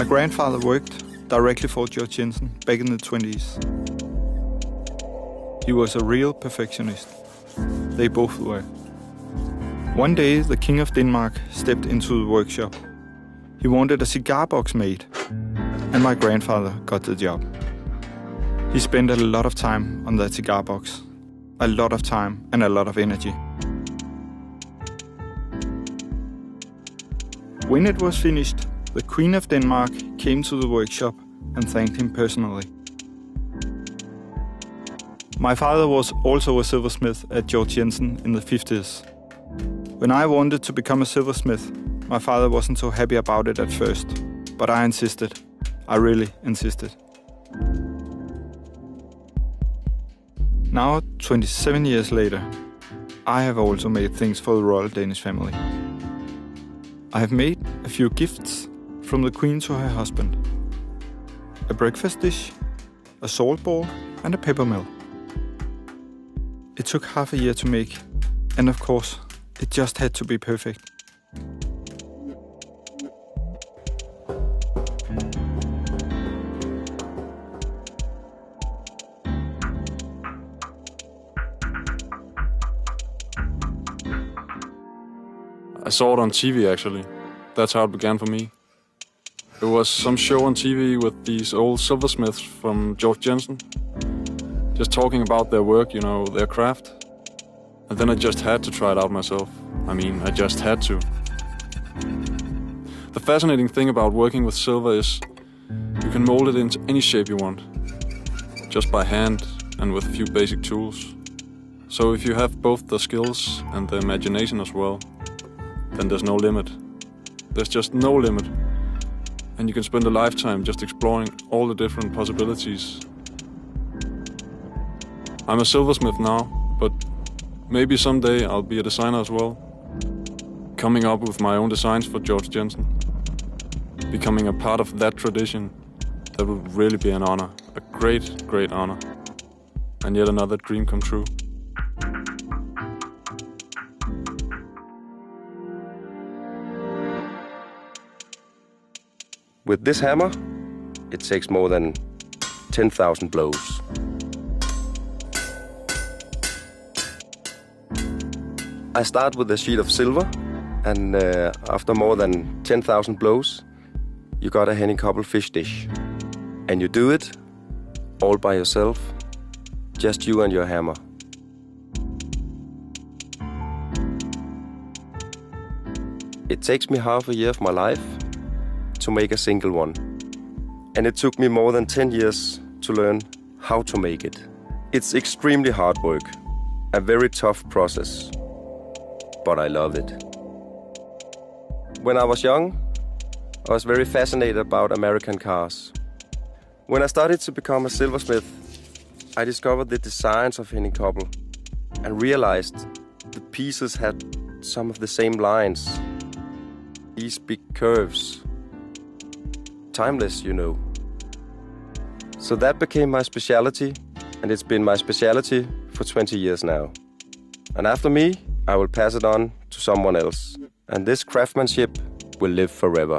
My grandfather worked directly for Georg Jensen back in the 20s. He was a real perfectionist. They both were. One day, the King of Denmark stepped into the workshop. He wanted a cigar box made, and my grandfather got the job. He spent a lot of time on that cigar box. A lot of time and a lot of energy. When it was finished, the Queen of Denmark came to the workshop and thanked him personally. My father was also a silversmith at Georg Jensen in the 50s. When I wanted to become a silversmith, my father wasn't so happy about it at first, but I insisted. I really insisted. Now, 27 years later, I have also made things for the royal Danish family. I have made a few gifts from the Queen to her husband. A breakfast dish, a salt ball, and a pepper mill. It took half a year to make, and of course, it just had to be perfect. I saw it on TV actually. That's how it began for me. It was some show on TV with these old silversmiths from Georg Jensen. Just talking about their work, you know, their craft. And then I just had to try it out myself. I just had to. The fascinating thing about working with silver is you can mold it into any shape you want. Just by hand and with a few basic tools. So if you have both the skills and the imagination as well, then there's no limit. There's just no limit. And you can spend a lifetime just exploring all the different possibilities. I'm a silversmith now, but maybe someday I'll be a designer as well. Coming up with my own designs for Georg Jensen. Becoming a part of that tradition, that would really be an honor. A great, great honor. And yet another dream come true. With this hammer, it takes more than 10,000 blows. I start with a sheet of silver, and after more than 10,000 blows, you got a Henning Koppel fish dish. And you do it all by yourself, just you and your hammer. It takes me half a year of my life to make a single one. And it took me more than 10 years to learn how to make it. It's extremely hard work, a very tough process, but I love it. When I was young, I was very fascinated about American cars. When I started to become a silversmith, I discovered the designs of Henning Koppel and realized the pieces had some of the same lines. These big curves. Timeless, you know. So that became my specialty, and it's been my specialty for 20 years now. And after me, I will pass it on to someone else. And this craftsmanship will live forever.